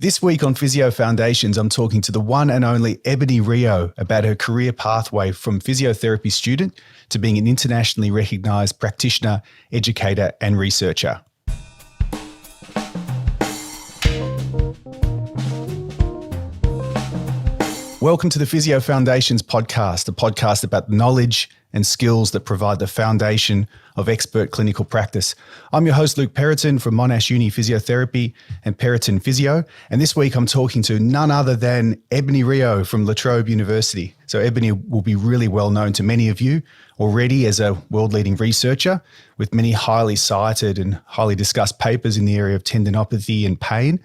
This week on Physio Foundations, I'm talking to the one and only Ebonie Rio about her career pathway from physiotherapy student to being an internationally recognised practitioner, educator and researcher. Welcome to the Physio Foundations podcast, a podcast about knowledge and skills that provide the foundation of expert clinical practice. I'm your host, Luke Perraton from Monash Uni Physiotherapy and Perraton Physio. And this week I'm talking to none other than Ebonie Rio from La Trobe University. So Ebonie will be really well known to many of you already as a world-leading researcher with many highly cited and highly discussed papers in the area of tendinopathy and pain.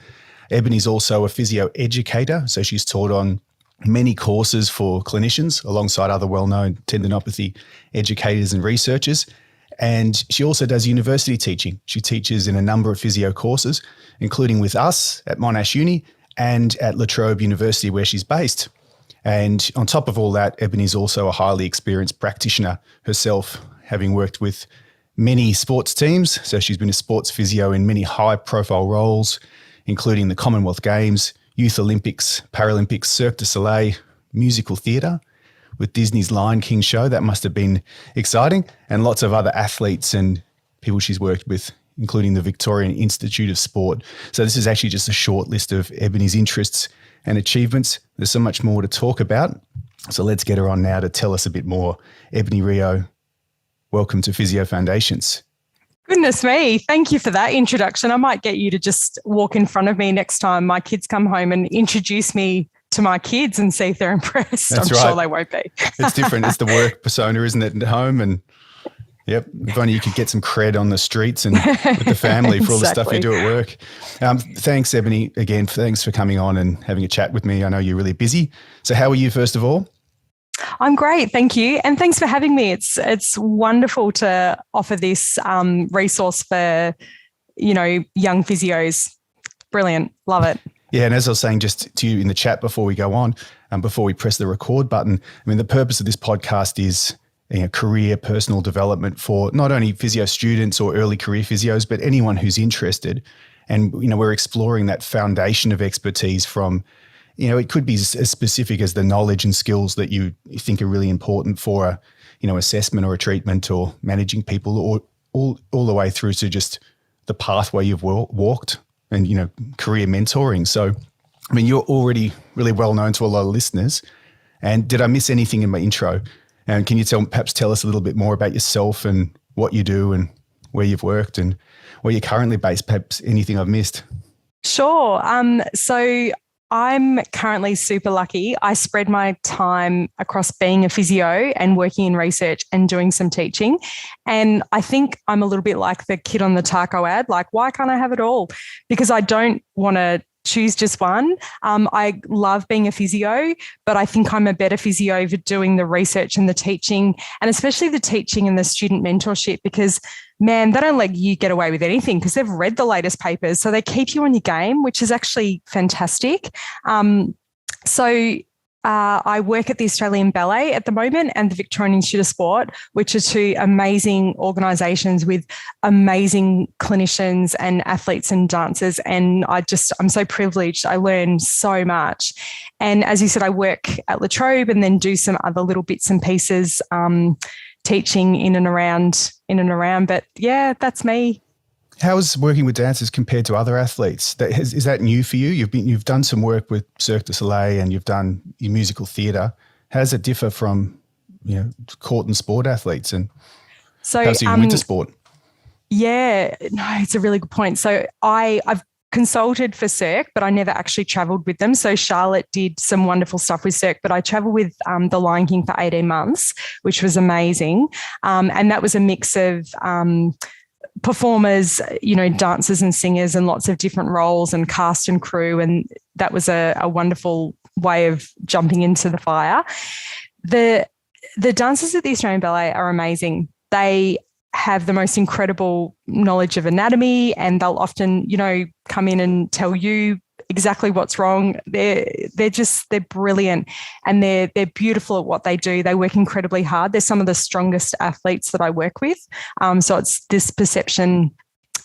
Ebonie's also a physio educator, so she's taught on many courses for clinicians alongside other well-known tendinopathy educators and researchers. And she also does university teaching. She teaches in a number of physio courses, including with us at Monash Uni and at La Trobe University where she's based. And on top of all that, Ebonie's also a highly experienced practitioner herself, having worked with many sports teams. So she's been a sports physio in many high-profile roles, including the Commonwealth Games, Youth Olympics, Paralympics, Cirque du Soleil, musical theatre with Disney's Lion King show. That must have been exciting. And lots of other athletes and people she's worked with, including the Victorian Institute of Sport. So this is actually just a short list of Ebonie's interests and achievements. There's so much more to talk about. So let's get her on now to tell us a bit more. Ebonie Rio, welcome to Physio Foundations. Goodness me. Thank you for that introduction. I might get you to just walk in front of me next time my kids come home and introduce me to my kids and see if they're impressed. That's I'm right. sure they won't be. It's different. It's the work persona, isn't it, at home? And yep, if only you could get some cred on the streets and with the family for all the stuff you do at work. Thanks, Ebonie. Again, thanks for coming on and having a chat with me. I know you're really busy. So how are you, first of all? I'm great, thank you. And thanks for having me. It's wonderful to offer this resource for, young physios. Brilliant. Love it. Yeah, and as I was saying just to you in the chat before we go on, before we press the record button, I mean, the purpose of this podcast is career, personal development for not only physio students or early career physios, but anyone who's interested. And, we're exploring that foundation of expertise from it could be as specific as the knowledge and skills that you think are really important for assessment or a treatment or managing people, or all the way through to just the pathway you've walked and, career mentoring. So, I mean, you're already really well known to a lot of listeners. And did I miss anything in my intro? And can you perhaps tell us a little bit more about yourself and what you do and where you've worked and where you're currently based? Perhaps anything I've missed? Sure. So I'm currently super lucky. I spread my time across being a physio and working in research and doing some teaching. And I think I'm a little bit like the kid on the taco ad, like, why can't I have it all? Because I don't want to choose just one. I love being a physio, but I think I'm a better physio for doing the research and the teaching, and especially the teaching and the student mentorship, because man, they don't let you get away with anything because they've read the latest papers. So they keep you on your game, which is actually fantastic. I work at the Australian Ballet at the moment and the Victorian Institute of Sport, which are two amazing organisations with amazing clinicians and athletes and dancers. And I'm so privileged. I learn so much. And as you said, I work at La Trobe and then do some other little bits and pieces, teaching in and around. But yeah, that's me. How is working with dancers compared to other athletes? Is that new for you? You've done some work with Cirque du Soleil and you've done your musical theatre. How does it differ from court and sport athletes, and how's it winter sport? Yeah, no, it's a really good point. So I've consulted for Cirque, but I never actually travelled with them. So Charlotte did some wonderful stuff with Cirque, but I travelled with the Lion King for 18 months, which was amazing. And that was a mix of performers, dancers and singers and lots of different roles and cast and crew. And that was a wonderful way of jumping into the fire. The dancers at the Australian Ballet are amazing. They have the most incredible knowledge of anatomy, and they'll often, come in and tell you exactly what's wrong. They're brilliant, and they're beautiful at what they do. They work incredibly hard. They're some of the strongest athletes that I work with. So it's this perception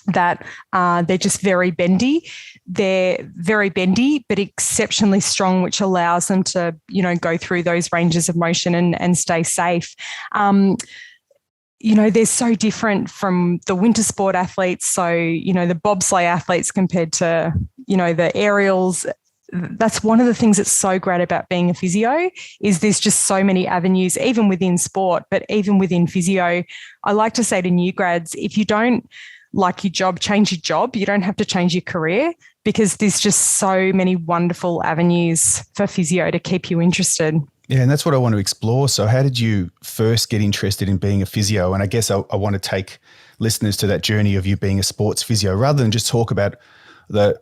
that they're just very bendy. They're very bendy, but exceptionally strong, which allows them to, go through those ranges of motion and stay safe. They're so different from the winter sport athletes. So, the bobsleigh athletes compared to, the aerials. That's one of the things that's so great about being a physio is there's just so many avenues, even within sport, but even within physio. I like to say to new grads, if you don't like your job, change your job. You don't have to change your career because there's just so many wonderful avenues for physio to keep you interested. Yeah, and that's what I want to explore. So how did you first get interested in being a physio? And I guess I want to take listeners to that journey of you being a sports physio rather than just talk about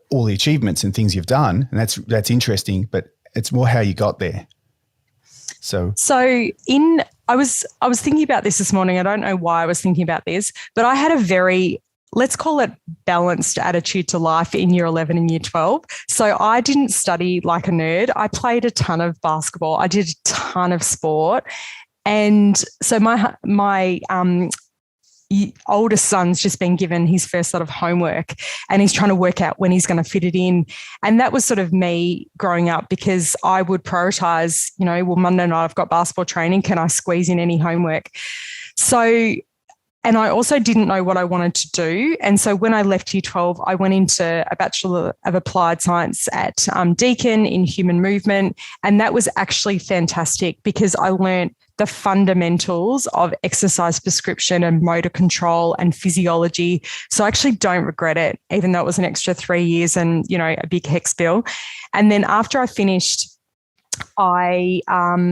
all the achievements and things you've done. And that's interesting, but it's more how you got there. So I was thinking about this morning. I don't know why I was thinking about this, but I had a very, let's call it, balanced attitude to life in year 11 and year 12. So I didn't study like a nerd. I played a ton of basketball. I did a ton of sport. And so my oldest son's just been given his first lot of homework and he's trying to work out when he's going to fit it in. And that was sort of me growing up because I would prioritize, Monday night I've got basketball training. Can I squeeze in any homework? So, and I also didn't know what I wanted to do. And so when I left year 12, I went into a Bachelor of Applied Science at Deakin in human movement. And that was actually fantastic because I learned the fundamentals of exercise prescription and motor control and physiology. So I actually don't regret it, even though it was an extra 3 years and, a big HECS bill. And then after I finished, I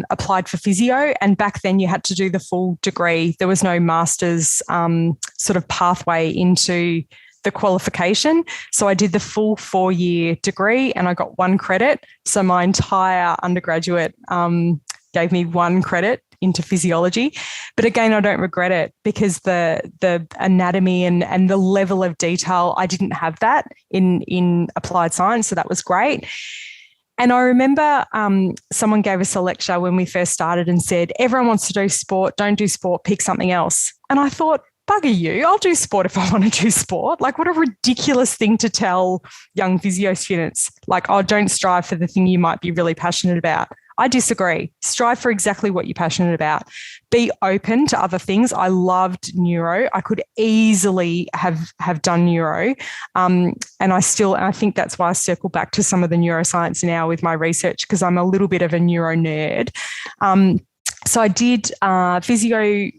applied for physio, and back then you had to do the full degree. There was no master's sort of pathway into the qualification. So I did the full 4-year degree and I got 1 credit. So my entire undergraduate gave me 1 credit into physiology. But again, I don't regret it because the anatomy and the level of detail, I didn't have that in applied science. So that was great. And I remember someone gave us a lecture when we first started and said, everyone wants to do sport, don't do sport, pick something else. And I thought, bugger you, I'll do sport if I want to do sport. Like, what a ridiculous thing to tell young physio students. Like, oh, don't strive for the thing you might be really passionate about. I disagree. Strive for exactly what you're passionate about. Be open to other things. I loved neuro. I could easily have done neuro. And I think that's why I circle back to some of the neuroscience now with my research because I'm a little bit of a neuro nerd. So I did physio,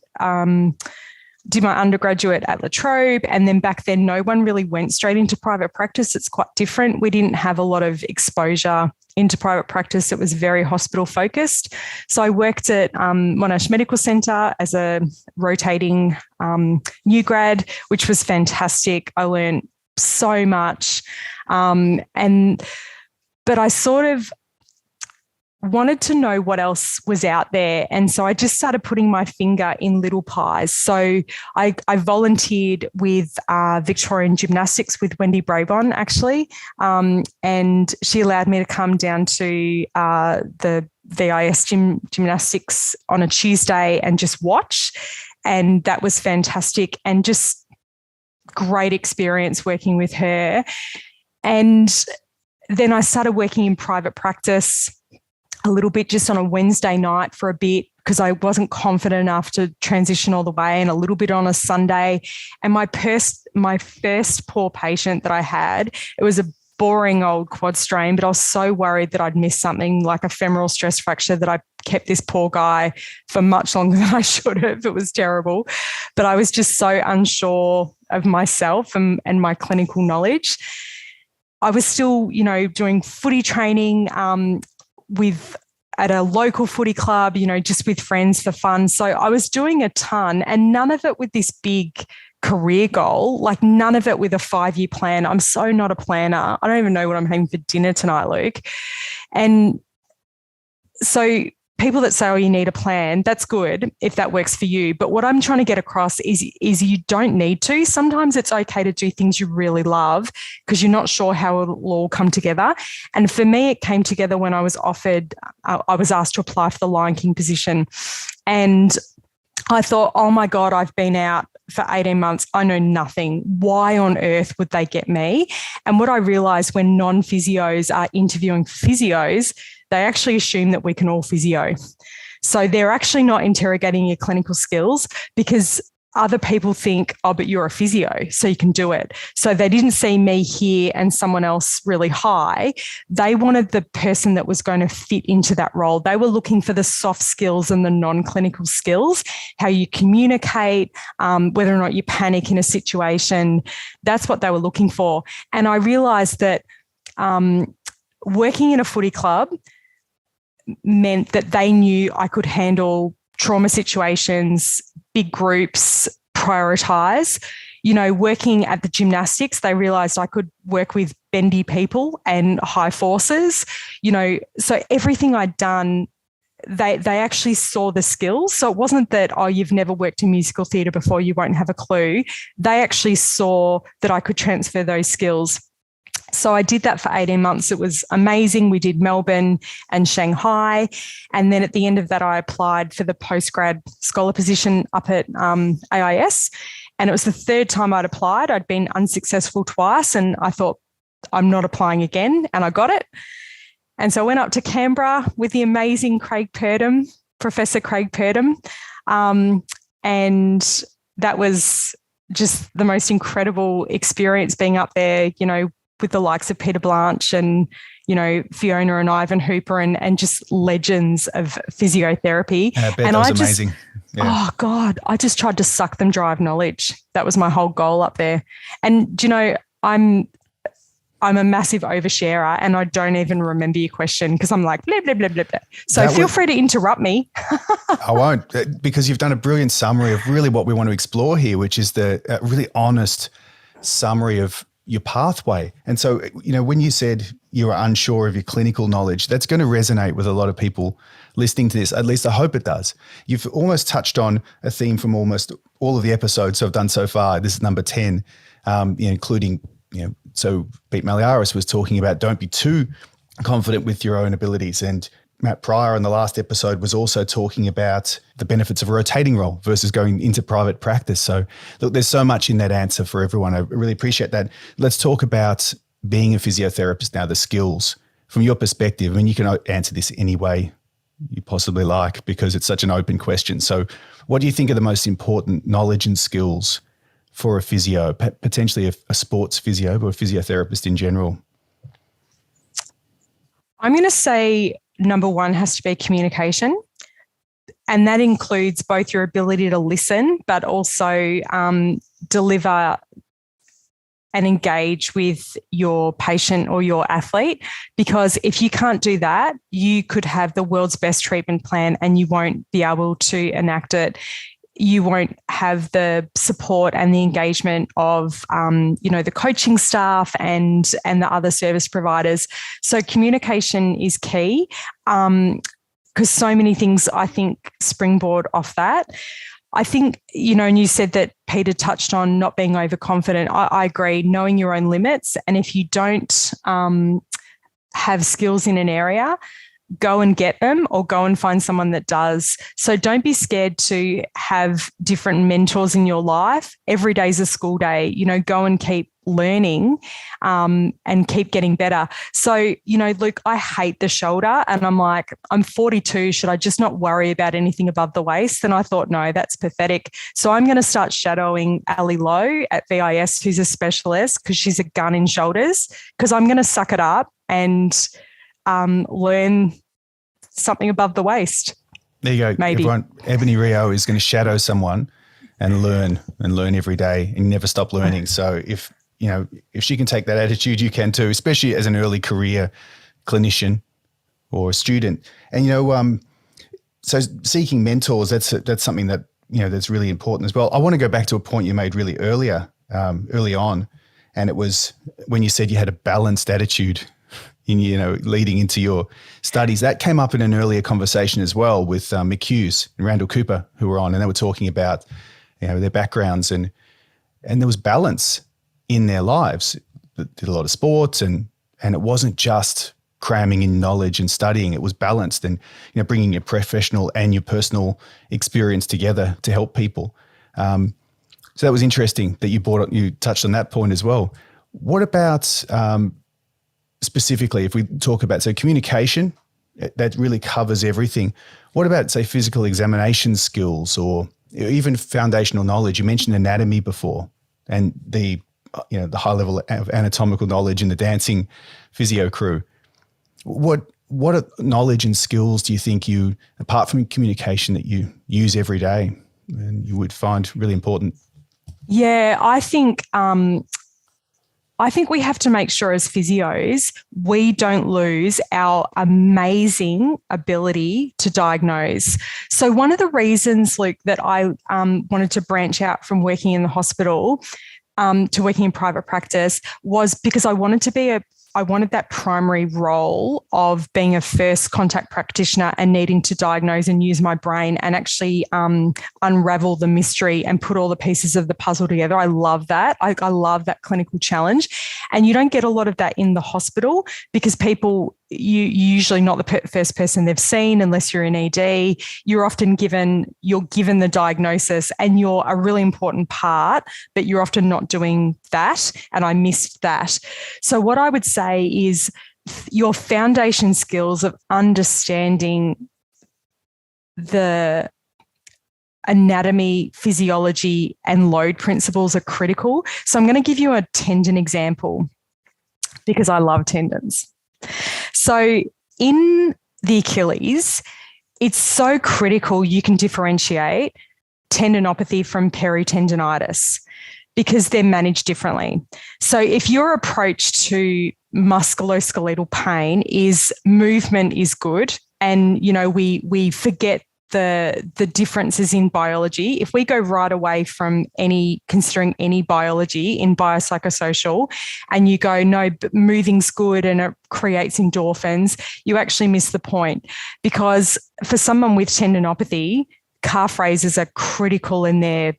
did my undergraduate at La Trobe, and then back then no one really went straight into private practice. It's quite different. We didn't have a lot of exposure into private practice. It was very hospital focused. So I worked at Monash Medical Centre as a rotating new grad, which was fantastic. I learned so much. But I sort of wanted to know what else was out there. And so I just started putting my finger in little pies. So I volunteered with Victorian Gymnastics with Wendy Brabon, actually. And she allowed me to come down to the VIS gymnastics on a Tuesday and just watch. And that was fantastic and just great experience working with her. And then I started working in private practice a little bit just on a Wednesday night for a bit because I wasn't confident enough to transition all the way, and a little bit on a Sunday. And my first poor patient that I had, it was a boring old quad strain, but I was so worried that I'd missed something like a femoral stress fracture that I kept this poor guy for much longer than I should have. It was terrible. But I was just so unsure of myself and my clinical knowledge. I was still, doing footy training at a local footy club, just with friends for fun. So I was doing a ton, and none of it with this big career goal, like none of it with a 5-year plan. I'm so not a planner. I don't even know what I'm having for dinner tonight, Luke. And so people that say, oh, you need a plan, that's good if that works for you. But what I'm trying to get across is you don't need to. Sometimes it's okay to do things you really love because you're not sure how it'll all come together. And for me, it came together when I was asked to apply for the Lion King position. And I thought, oh my God, I've been out for 18 months. I know nothing. Why on earth would they get me? And what I realized when non-physios are interviewing physios, they actually assume that we can all physio. So they're actually not interrogating your clinical skills because other people think, oh, but you're a physio, so you can do it. So they didn't see me here and someone else really high. They wanted the person that was going to fit into that role. They were looking for the soft skills and the non-clinical skills, how you communicate, whether or not you panic in a situation. That's what they were looking for. And I realized that working in a footy club meant that they knew I could handle trauma situations, big groups, prioritize. Working at the gymnastics, they realized I could work with bendy people and high forces. So everything I'd done, they actually saw the skills. So it wasn't that, oh, you've never worked in musical theatre before, you won't have a clue. They actually saw that I could transfer those skills. So I did that for 18 months. It was amazing. We did Melbourne and Shanghai. And then at the end of that, I applied for the postgrad scholar position up at AIS. And it was the third time I'd applied. I'd been unsuccessful twice. And I thought, I'm not applying again. And I got it. And so I went up to Canberra with the amazing Professor Craig Perraton. And that was just the most incredible experience being up there, with the likes of Peter Blanche and, Fiona and Ivan Hooper and just legends of physiotherapy. I bet that was amazing. Yeah. Oh, God, I just tried to suck them dry of knowledge. That was my whole goal up there. And, I'm a massive oversharer and I don't even remember your question because I'm like, blah, blah, blah, blah, blah. So feel free to interrupt me. I won't, because you've done a brilliant summary of really what we want to explore here, which is the really honest summary of your pathway. And so, when you said you were unsure of your clinical knowledge, that's going to resonate with a lot of people listening to this. At least I hope it does. You've almost touched on a theme from almost all of the episodes I've done so far. This is number 10, including, so Pete Maliaris was talking about don't be too confident with your own abilities. And Matt Pryor in the last episode was also talking about the benefits of a rotating role versus going into private practice. So look, there's so much in that answer for everyone. I really appreciate that. Let's talk about being a physiotherapist now, the skills from your perspective. I mean, you can answer this any way you possibly like because it's such an open question. So what do you think are the most important knowledge and skills for a physio, potentially a sports physio or a physiotherapist in general? I'm going to say number one has to be communication. And that includes both your ability to listen, but also deliver and engage with your patient or your athlete. Because if you can't do that, you could have the world's best treatment plan and you won't be able to enact it. You won't have the support and the engagement of, the coaching staff and the other service providers. So communication is key because so many things, I think, springboard off that. I think, and you said that Peter touched on not being overconfident. I agree, knowing your own limits. And if you don't have skills in an area, go and get them or go and find someone that does. So don't be scared to have different mentors in your life. Every day is a school day, go and keep learning and keep getting better. So, Luke, I hate the shoulder and I'm like, I'm 42. Should I just not worry about anything above the waist? And I thought, no, that's pathetic. So I'm going to start shadowing Ali Lowe at VIS, who's a specialist because she's a gun in shoulders, because I'm going to suck it up and learn something above the waist. There you go. Maybe. Everyone, Ebonie Rio is going to shadow someone and learn every day and never stop learning. So if she can take that attitude, you can too, especially as an early career clinician or a student. And, so seeking mentors, that's something that, that's really important as well. I want to go back to a point you made really early on. And it was when you said you had a balanced attitude in, leading into your studies. That came up in an earlier conversation as well with McHughes and Randall Cooper, who were on, and they were talking about, their backgrounds and there was balance in their lives. They did a lot of sports and it wasn't just cramming in knowledge and studying. It was balanced and, bringing your professional and your personal experience together to help people. So that was interesting that you touched on that point as well. What about specifically, if we talk about, so communication, that really covers everything. What about, say, physical examination skills or even foundational knowledge? You mentioned anatomy before, and the high level of anatomical knowledge in the dancing physio crew. What knowledge and skills do you think you, apart from communication, that you use every day and you would find really important? Yeah, I think we have to make sure as physios we don't lose our amazing ability to diagnose. So one of the reasons, Luke, that I wanted to branch out from working in the hospital to working in private practice was because I wanted that primary role of being a first contact practitioner and needing to diagnose and use my brain and actually unravel the mystery and put all the pieces of the puzzle together. I love that. I love that clinical challenge. And you don't get a lot of that in the hospital because you're usually not the first person they've seen unless you're in ED. You're given the diagnosis and you're a really important part, but you're often not doing that. And I missed that. So what I would say is your foundation skills of understanding the anatomy, physiology, and load principles are critical. So I'm going to give you a tendon example because I love tendons. So in the Achilles, it's so critical you can differentiate tendinopathy from peritendinitis because they're managed differently. So if your approach to musculoskeletal pain is movement is good, and we forget the differences in biology. If we go right away from considering any biology in biopsychosocial and you go, no, but moving's good and it creates endorphins, you actually miss the point. Because for someone with tendinopathy, calf raises are critical in their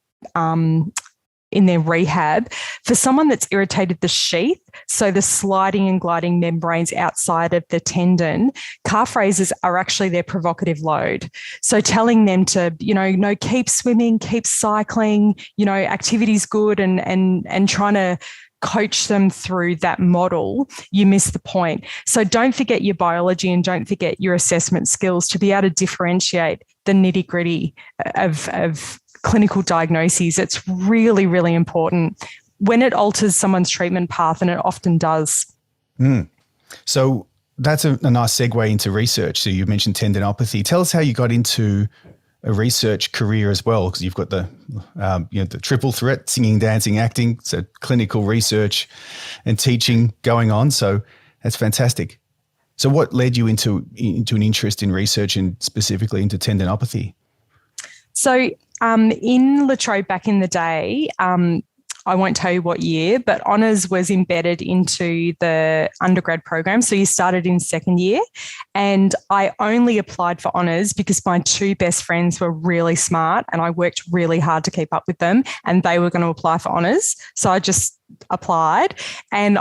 rehab. For someone that's irritated the sheath, so the sliding and gliding membranes outside of the tendon, calf raises are actually their provocative load. So telling them to, no, keep swimming, keep cycling, activity's good and trying to coach them through that model, you miss the point. So don't forget your biology and don't forget your assessment skills to be able to differentiate the nitty-gritty of clinical diagnoses. It's really, really important when it alters someone's treatment path, and it often does. So that's a nice segue into research. So you mentioned tendinopathy. Tell us how you got into a research career as well, because you've got the triple threat: singing, dancing, acting. So clinical research and teaching going on. So that's fantastic. So what led you into an interest in research and specifically into tendinopathy? So in La Trobe back in the day, I won't tell you what year, but honours was embedded into the undergrad program. So you started in second year, and I only applied for honours because my two best friends were really smart and I worked really hard to keep up with them, and they were going to apply for honours. So I just applied and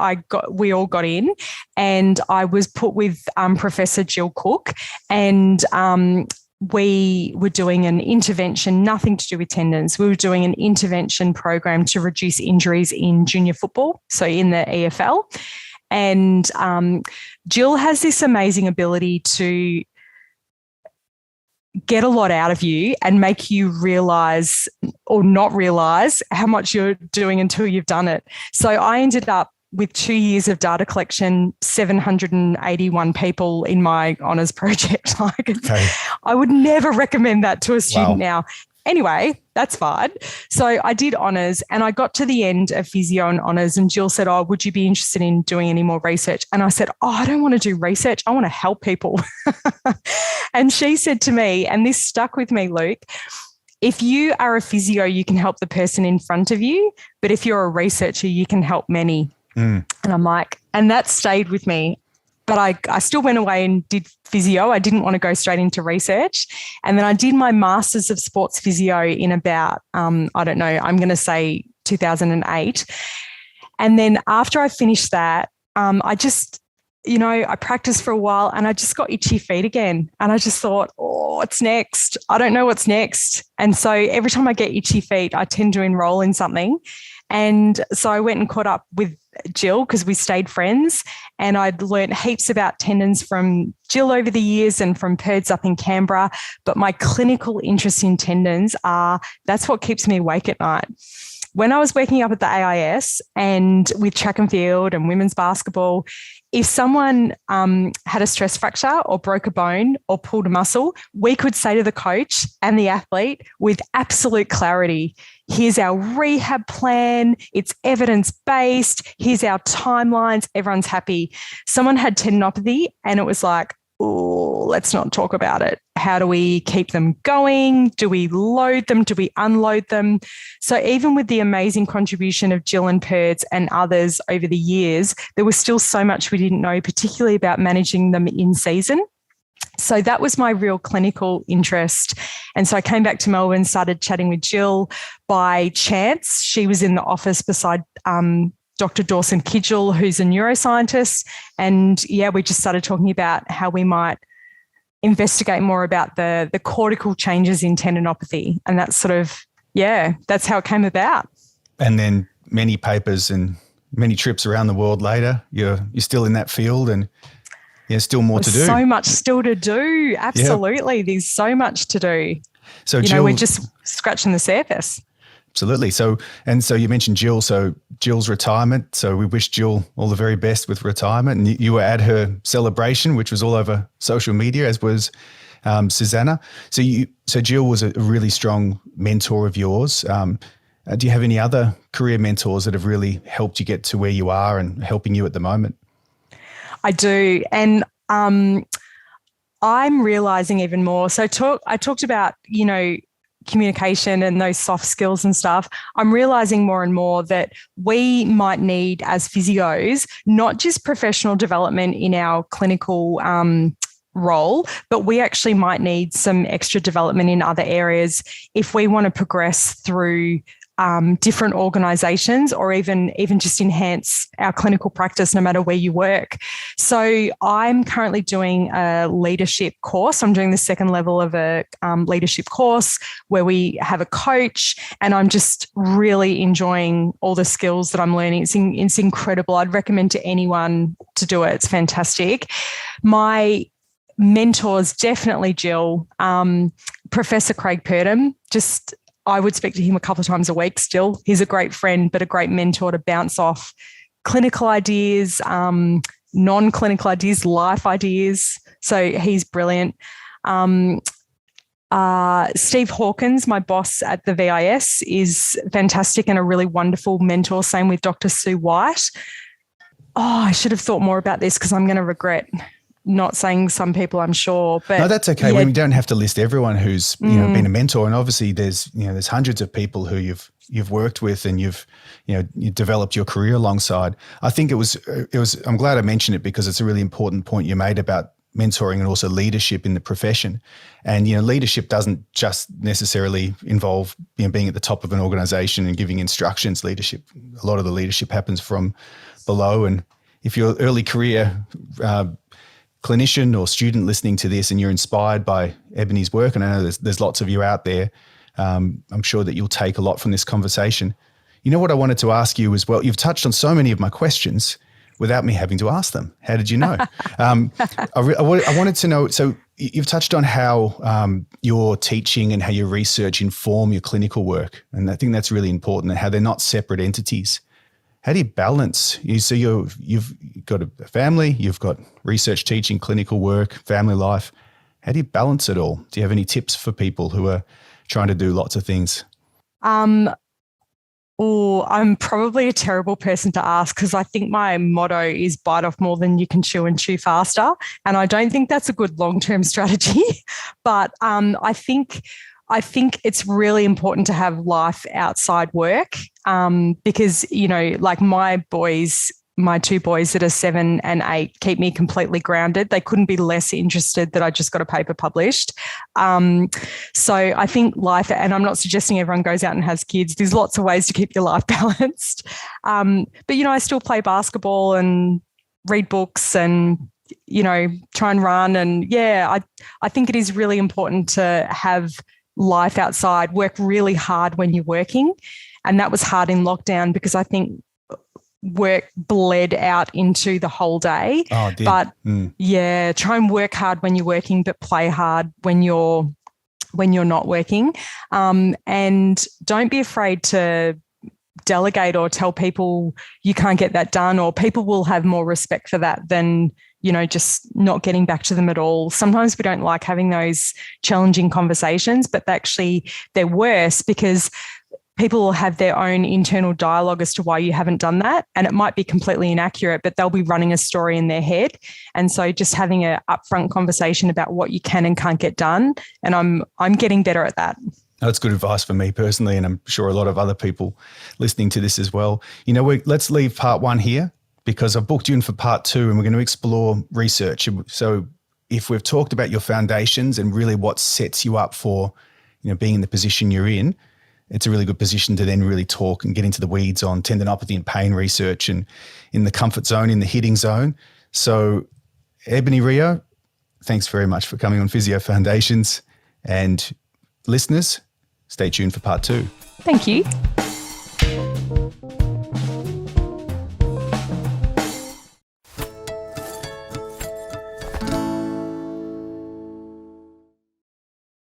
we all got in, and I was put with Professor Jill Cook, and we were doing an intervention, nothing to do with tendons. We were doing an intervention program to reduce injuries in junior football, so in the EFL. And Jill has this amazing ability to get a lot out of you and make you realise or not realise how much you're doing until you've done it. So I ended up with 2 years of data collection, 781 people in my honours project. I would never recommend that to a student now. Anyway, that's fine. So I did honours and I got to the end of physio and honours, and Jill said, would you be interested in doing any more research? And I said, I don't want to do research. I want to help people. And she said to me, and this stuck with me, Luke, if you are a physio, you can help the person in front of you, but if you're a researcher, you can help many. And I'm like, and that stayed with me. But I still went away and did physio. I didn't want to go straight into research. And then I did my Masters of Sports Physio in about, I'm going to say 2008. And then after I finished that, I just I practiced for a while and I just got itchy feet again. And I just thought, oh, what's next? I don't know what's next. And so every time I get itchy feet, I tend to enroll in something. And so I went and caught up with Jill because we stayed friends, and I'd learned heaps about tendons from Jill over the years and from Perds up in Canberra. But my clinical interest in tendons that's what keeps me awake at night. When I was working up at the AIS and with track and field and women's basketball, if someone had a stress fracture or broke a bone or pulled a muscle, we could say to the coach and the athlete with absolute clarity, here's our rehab plan, it's evidence-based, here's our timelines, everyone's happy. Someone had tendinopathy and it was like, oh, let's not talk about it. How do we keep them going? Do we load them? Do we unload them? So even with the amazing contribution of Jill and Perds and others over the years, there was still so much we didn't know, particularly about managing them in season. So that was my real clinical interest. And so I came back to Melbourne, started chatting with Jill by chance. She was in the office beside Dr. Dawson Kidgel, who's a neuroscientist. And we just started talking about how we might investigate more about the cortical changes in tendinopathy. And that's sort of, that's how it came about. And then many papers and many trips around the world later, you're still in that field, and still more to do. So much still to do. Absolutely. Yep. There's so much to do. So Jill, we're just scratching the surface. Absolutely. So you mentioned Jill. So Jill's retirement. So we wish Jill all the very best with retirement. And you were at her celebration, which was all over social media, as was Susanna. So Jill was a really strong mentor of yours. Do you have any other career mentors that have really helped you get to where you are and helping you at the moment? I do. And I'm realizing even more. So I talked about, communication and those soft skills and stuff. I'm realizing more and more that we might need, as physios, not just professional development in our clinical role, but we actually might need some extra development in other areas if we want to progress through different organisations, or even just enhance our clinical practice no matter where you work. So I'm currently doing a leadership course. I'm doing the second level of a leadership course where we have a coach, and I'm just really enjoying all the skills that I'm learning. It's incredible. I'd recommend to anyone to do it. It's fantastic. My mentors, definitely Jill, Professor Craig Perraton, I would speak to him a couple of times a week still. He's a great friend, but a great mentor to bounce off clinical ideas, non-clinical ideas, life ideas. So he's brilliant. Steve Hawkins, my boss at the VIS, is fantastic and a really wonderful mentor. Same with Dr. Sue White. Oh, I should have thought more about this because I'm going to regret not saying some people, I'm sure. But no, that's okay. We don't have to list everyone who's been a mentor, and obviously there's hundreds of people who you've worked with and you developed your career alongside. I think it was. I'm glad I mentioned it because it's a really important point you made about mentoring and also leadership in the profession. And leadership doesn't just necessarily involve being at the top of an organization and giving instructions. Leadership, a lot of the leadership happens from below. And if you're early career clinician or student listening to this and you're inspired by Ebonie's work, and I know there's lots of you out there, I'm sure that you'll take a lot from this conversation. What I wanted to ask you as well, you've touched on so many of my questions without me having to ask them. How did you know? I wanted to know, so you've touched on how your teaching and how your research inform your clinical work, and I think that's really important, and how they're not separate entities. How do you balance? So you've got a family, you've got research, teaching, clinical work, family life. How do you balance it all? Do you have any tips for people who are trying to do lots of things? I'm probably a terrible person to ask because I think my motto is bite off more than you can chew and chew faster. And I don't think that's a good long-term strategy. But I think it's really important to have life outside work because, like my two boys that are 7 and 8 keep me completely grounded. They couldn't be less interested that I just got a paper published. So I think life, and I'm not suggesting everyone goes out and has kids. There's lots of ways to keep your life balanced. But I still play basketball and read books and, try and run. And I think it is really important to have life outside, work really hard when you're working. And that was hard in lockdown because I think work bled out into the whole day. Oh, it did. But try and work hard when you're working, but play hard when you're not working. And don't be afraid to delegate or tell people you can't get that done, or people will have more respect for that than, just not getting back to them at all. Sometimes we don't like having those challenging conversations, but they're worse because people will have their own internal dialogue as to why you haven't done that. And it might be completely inaccurate, but they'll be running a story in their head. And so just having an upfront conversation about what you can and can't get done. And I'm getting better at that. That's good advice for me personally, and I'm sure a lot of other people listening to this as well. Let's leave part 1 here because I've booked you in for part 2, and we're going to explore research. So if we've talked about your foundations and really what sets you up for, being in the position you're in, it's a really good position to then really talk and get into the weeds on tendinopathy and pain research and in the comfort zone, in the hitting zone. So Ebonie Rio, thanks very much for coming on Physio Foundations, and listeners, stay tuned for part 2. Thank you.